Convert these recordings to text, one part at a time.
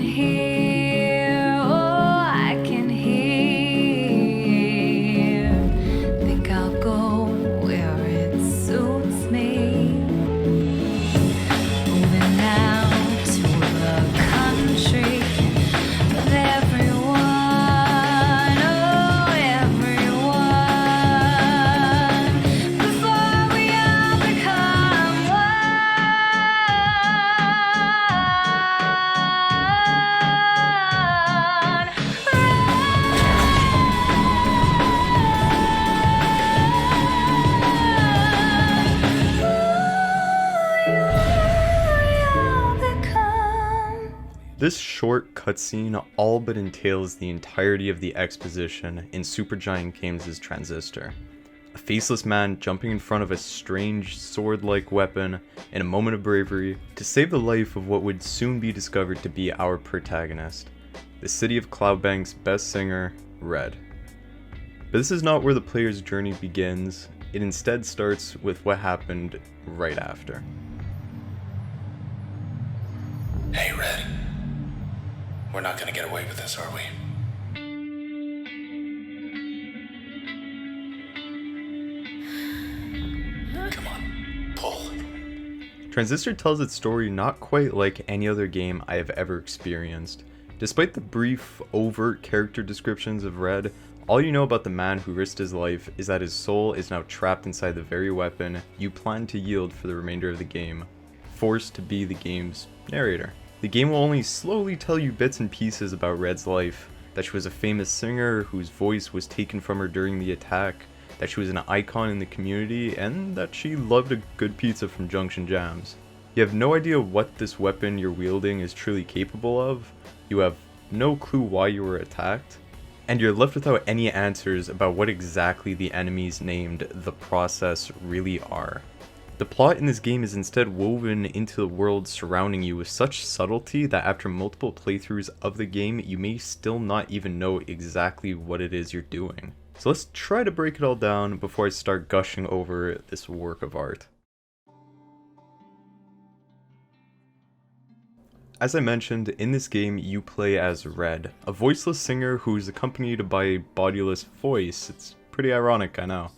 hear, oh, I can hear. Think I'll go where it suits me. Moving now to the country of everyone, oh, everyone. Before we all become This short cutscene all but entails the entirety of the exposition in Supergiant Games' Transistor. A faceless man jumping in front of a strange sword-like weapon in a moment of bravery to save the life of what would soon be discovered to be our protagonist, the city of Cloudbank's best singer, Red. But this is not where the player's journey begins, it instead starts with what happened right after. Hey, Red. We're not gonna get away with this, are we? Come on, pull. Transistor tells its story not quite like any other game I have ever experienced. Despite the brief, overt character descriptions of Red, all you know about the man who risked his life is that his soul is now trapped inside the very weapon you plan to yield for the remainder of the game, forced to be the game's narrator. The game will only slowly tell you bits and pieces about Red's life, that she was a famous singer whose voice was taken from her during the attack, that she was an icon in the community, and that she loved a good pizza from Junction Jams. You have no idea what this weapon you're wielding is truly capable of, you have no clue why you were attacked, and you're left without any answers about what exactly the enemies named the Process really are. The plot in this game is instead woven into the world surrounding you with such subtlety that after multiple playthroughs of the game, you may still not even know exactly what it is you're doing. So let's try to break it all down before I start gushing over this work of art. As I mentioned, in this game you play as Red, a voiceless singer who is accompanied by a bodiless voice. It's pretty ironic, I know.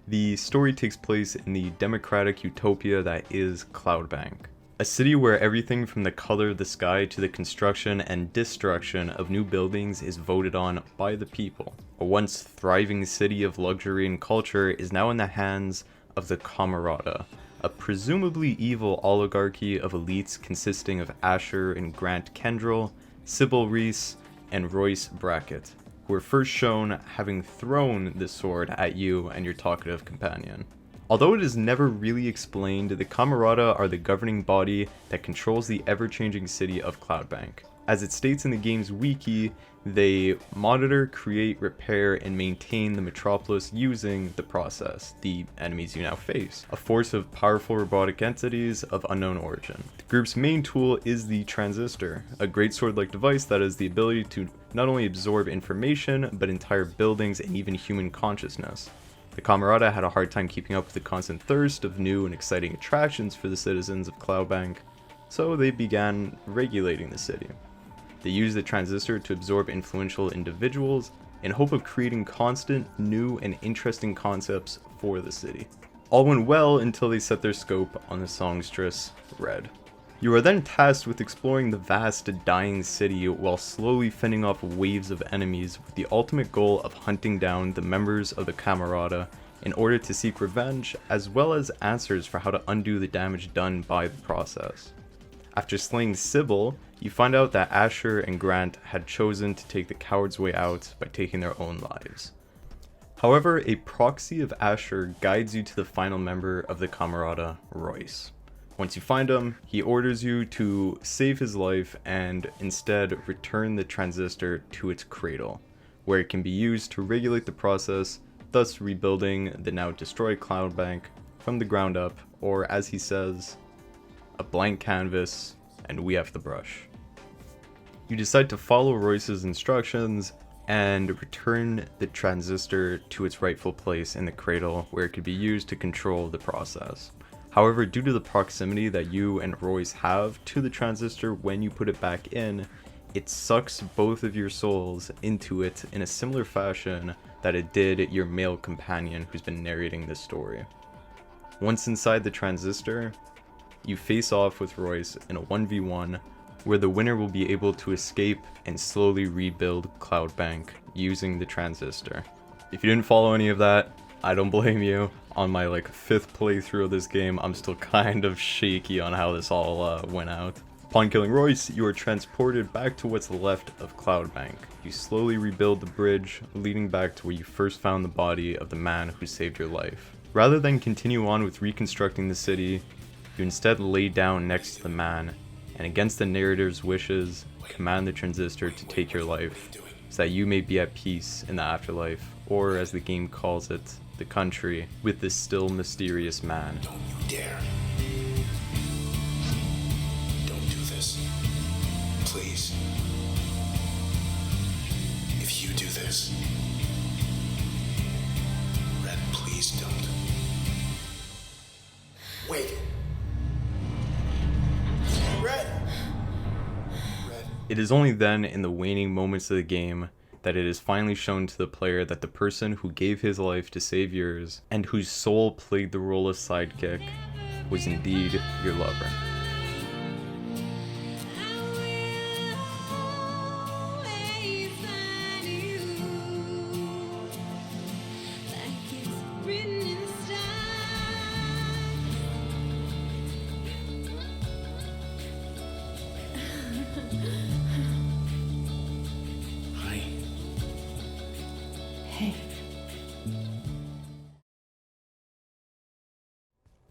The story takes place in the democratic utopia that is Cloudbank, a city where everything from the color of the sky to the construction and destruction of new buildings is voted on by the people. A once thriving city of luxury and culture is now in the hands of the Camerata, a presumably evil oligarchy of elites consisting of Asher and Grant Kendrell, Sybil Reese, and Royce Brackett, who were first shown having thrown the sword at you and your talkative companion. Although it is never really explained, the Camerata are the governing body that controls the ever-changing city of Cloudbank. As it states in the game's wiki, they monitor, create, repair, and maintain the metropolis using the Process, the enemies you now face, a force of powerful robotic entities of unknown origin. The group's main tool is the Transistor, a great sword-like device that has the ability to not only absorb information, but entire buildings and even human consciousness. The Camerata had a hard time keeping up with the constant thirst of new and exciting attractions for the citizens of Cloudbank, so they began regulating the city. They used the Transistor to absorb influential individuals in hope of creating constant, new, and interesting concepts for the city. All went well until they set their scope on the songstress, Red. You are then tasked with exploring the vast, dying city while slowly fending off waves of enemies with the ultimate goal of hunting down the members of the Camerata in order to seek revenge, as well as answers for how to undo the damage done by the Process. After slaying Sybil, you find out that Asher and Grant had chosen to take the coward's way out by taking their own lives. However, a proxy of Asher guides you to the final member of the Camerata, Royce. Once you find him, he orders you to save his life and instead return the Transistor to its cradle, where it can be used to regulate the Process, thus rebuilding the now destroyed Cloudbank from the ground up, or as he says, a blank canvas, and we have the brush. You decide to follow Royce's instructions and return the Transistor to its rightful place in the cradle where it could be used to control the Process. However, due to the proximity that you and Royce have to the Transistor when you put it back in, it sucks both of your souls into it in a similar fashion that it did your male companion who's been narrating this story. Once inside the Transistor, you face off with Royce in a 1v1 where the winner will be able to escape and slowly rebuild Cloudbank using the Transistor. If you didn't follow any of that, I don't blame you. On my 5th playthrough of this game, I'm still kind of shaky on how this all went out. Upon killing Royce, you are transported back to what's left of Cloudbank. You slowly rebuild the bridge, leading back to where you first found the body of the man who saved your life. Rather than continue on with reconstructing the city, you instead lay down next to the man, and against the narrator's wishes, command the Transistor to take your life, so that you may be at peace in the afterlife, or as the game calls it, the country, with this still mysterious man. Don't you dare. Don't do this. Please. If you do this, Red, please don't. Wait. Red! Red. It is only then, in the waning moments of the game, that it is finally shown to the player that the person who gave his life to save yours, and whose soul played the role of sidekick, was indeed your lover.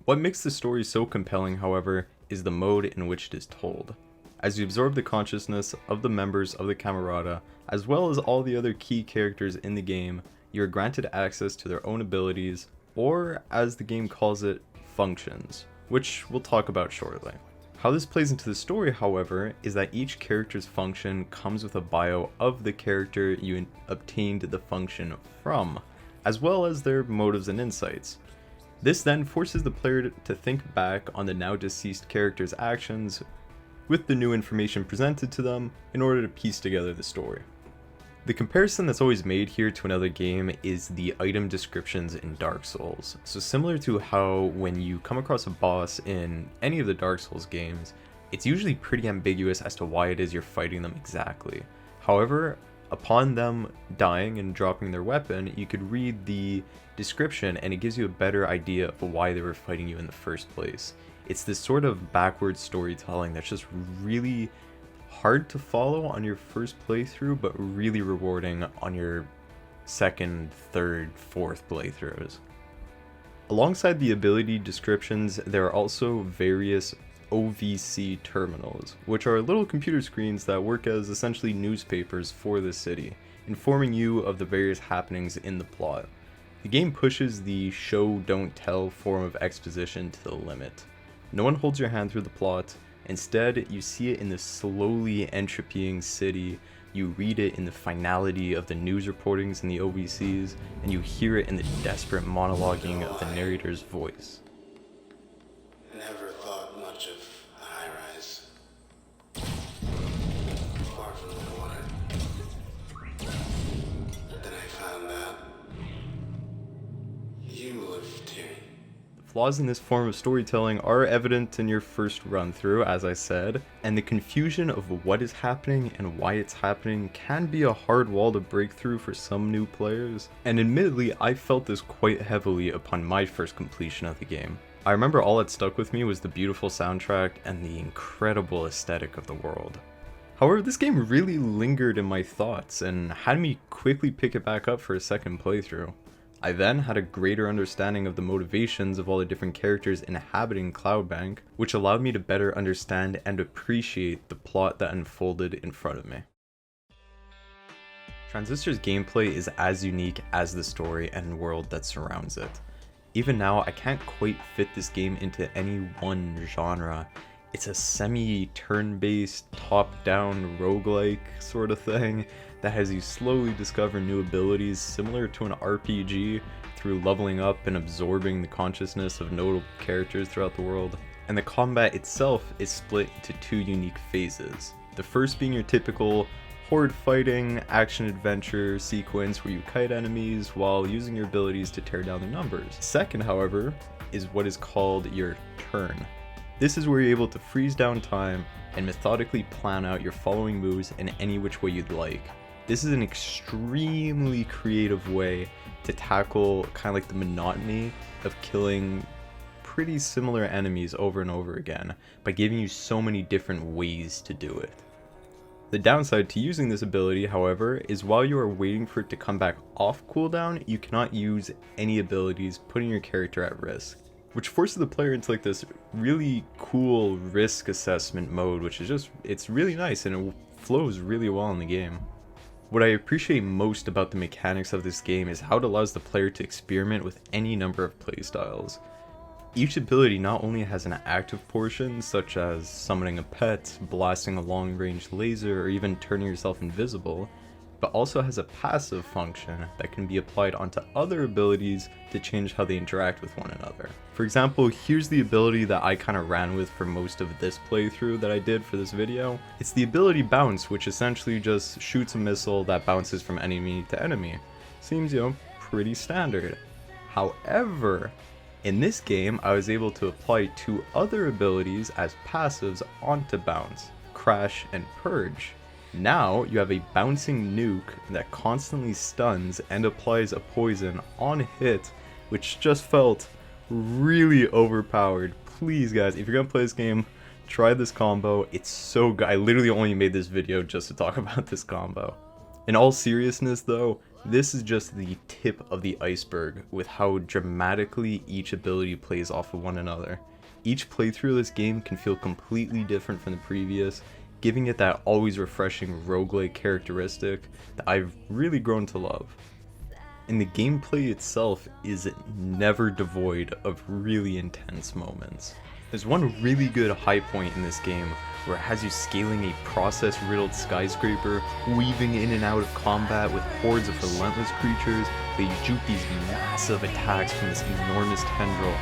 What makes the story so compelling, however, is the mode in which it is told. As you absorb the consciousness of the members of the Camerata, as well as all the other key characters in the game, you are granted access to their own abilities, or as the game calls it, functions, which we'll talk about shortly. How this plays into the story, however, is that each character's function comes with a bio of the character you obtained the function from, as well as their motives and insights. This then forces the player to think back on the now deceased character's actions with the new information presented to them in order to piece together the story. The comparison that's always made here to another game is the item descriptions in Dark Souls. So similar to how when you come across a boss in any of the Dark Souls games, it's usually pretty ambiguous as to why it is you're fighting them exactly. However, upon them dying and dropping their weapon, you could read the description and it gives you a better idea of why they were fighting you in the first place. It's this sort of backwards storytelling that's just really hard to follow on your first playthrough, but really rewarding on your second, third, fourth playthroughs. Alongside the ability descriptions, there are also various OVC terminals, which are little computer screens that work as essentially newspapers for the city, informing you of the various happenings in the plot. The game pushes the show don't tell form of exposition to the limit. No one holds your hand through the plot. Instead, you see it in the slowly entropying city, you read it in the finality of the news reportings in the OVCs, and you hear it in the desperate monologuing of the narrator's voice. Never thought much of a high-rise. Far from the water. Then I found out you lived here. Flaws in this form of storytelling are evident in your first run through, as I said, and the confusion of what is happening and why it's happening can be a hard wall to break through for some new players, and admittedly I felt this quite heavily upon my first completion of the game. I remember all that stuck with me was the beautiful soundtrack and the incredible aesthetic of the world. However, this game really lingered in my thoughts and had me quickly pick it back up for a second playthrough. I then had a greater understanding of the motivations of all the different characters inhabiting Cloudbank, which allowed me to better understand and appreciate the plot that unfolded in front of me. Transistor's gameplay is as unique as the story and world that surrounds it. Even now, I can't quite fit this game into any one genre. It's a semi-turn-based, top-down roguelike sort of thing that has you slowly discover new abilities similar to an RPG through leveling up and absorbing the consciousness of notable characters throughout the world. And the combat itself is split into two unique phases. The first being your typical horde fighting, action-adventure sequence where you kite enemies while using your abilities to tear down their numbers. Second, however, is what is called your turn. This is where you're able to freeze down time and methodically plan out your following moves in any which way you'd like. This is an extremely creative way to tackle kind of like the monotony of killing pretty similar enemies over and over again by giving you so many different ways to do it. The downside to using this ability, however, is while you are waiting for it to come back off cooldown, you cannot use any abilities, putting your character at risk, which forces the player into like this really cool risk assessment mode, which is just, it's really nice and it flows really well in the game. What I appreciate most about the mechanics of this game is how it allows the player to experiment with any number of playstyles. Each ability not only has an active portion, such as summoning a pet, blasting a long-range laser, or even turning yourself invisible, but also has a passive function that can be applied onto other abilities to change how they interact with one another. For example, here's the ability that I kind of ran with for most of this playthrough that I did for this video. It's the ability Bounce, which essentially just shoots a missile that bounces from enemy to enemy. Seems, pretty standard. However, in this game, I was able to apply two other abilities as passives onto Bounce, Crash and Purge. Now, you have a bouncing nuke that constantly stuns and applies a poison on hit, which just felt really overpowered. Please guys, if you're gonna play this game, try this combo. It's so good. I literally only made this video just to talk about this combo. In all seriousness though, this is just the tip of the iceberg with how dramatically each ability plays off of one another. Each playthrough of this game can feel completely different from the previous, giving it that always refreshing roguelike characteristic that I've really grown to love. And the gameplay itself is never devoid of really intense moments. There's one really good high point in this game where it has you scaling a process-riddled skyscraper, weaving in and out of combat with hordes of relentless creatures that you juke these massive attacks from this enormous tendril,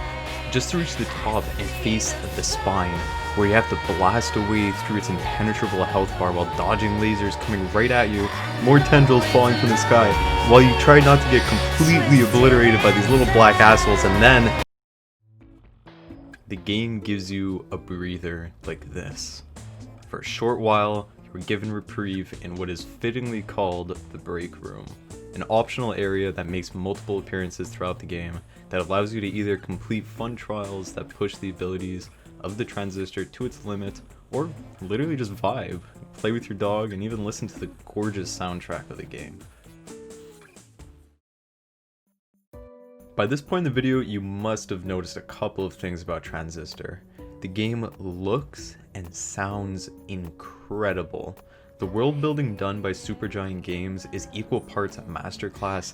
just to reach the top and face the spine, where you have to blast away through its impenetrable health bar while dodging lasers coming right at you, more tendrils falling from the sky, while you try not to get completely obliterated by these little black assholes, and then the game gives you a breather like this. For a short while, you are given reprieve in what is fittingly called the break room, an optional area that makes multiple appearances throughout the game that allows you to either complete fun trials that push the abilities of the Transistor to its limit, or literally just vibe, play with your dog, and even listen to the gorgeous soundtrack of the game. By this point in the video, you must have noticed a couple of things about Transistor. The game looks and sounds incredible. The world building done by Supergiant Games is equal parts a masterclass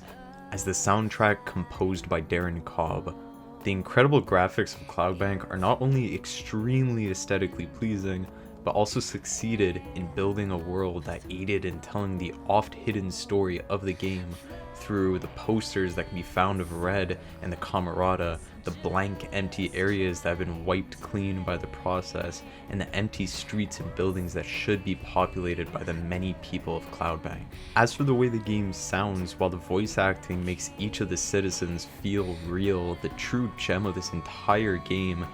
as the soundtrack composed by Darren Cobb. The incredible graphics of Cloudbank are not only extremely aesthetically pleasing, but also succeeded in building a world that aided in telling the oft-hidden story of the game through the posters that can be found of Red and the Camerata, the blank empty areas that have been wiped clean by the process, and the empty streets and buildings that should be populated by the many people of Cloudbank. As for the way the game sounds, while the voice acting makes each of the citizens feel real, the true gem of this entire game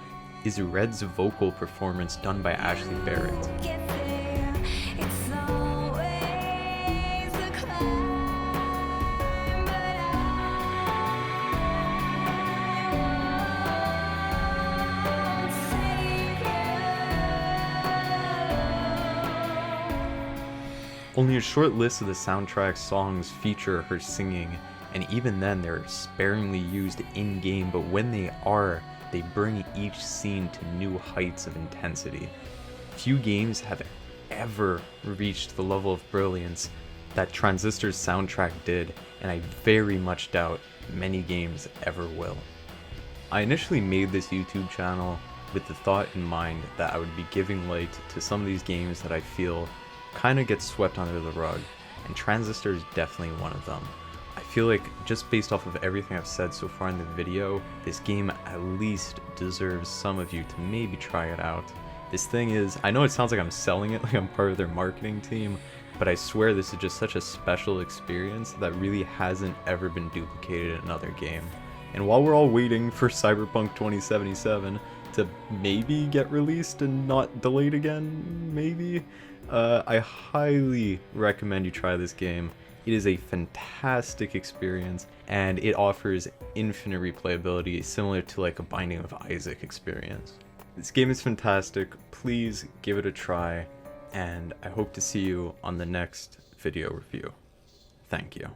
is Red's vocal performance done by Ashley Barrett. Only a short list of the soundtrack songs feature her singing, and even then they're sparingly used in-game, but when they are, they bring each scene to new heights of intensity. Few games have ever reached the level of brilliance that Transistor's soundtrack did, and I very much doubt many games ever will. I initially made this YouTube channel with the thought in mind that I would be giving light to some of these games that I feel kind of get swept under the rug, and Transistor is definitely one of them. I feel like, just based off of everything I've said so far in the video, this game at least deserves some of you to maybe try it out. This thing is, I know it sounds like I'm selling it, like I'm part of their marketing team, but I swear this is just such a special experience that really hasn't ever been duplicated in another game. And while we're all waiting for Cyberpunk 2077 to maybe get released and not delayed again, maybe, I highly recommend you try this game. It is a fantastic experience, and it offers infinite replayability, similar to like a Binding of Isaac experience. This game is fantastic. Please give it a try, and I hope to see you on the next video review. Thank you.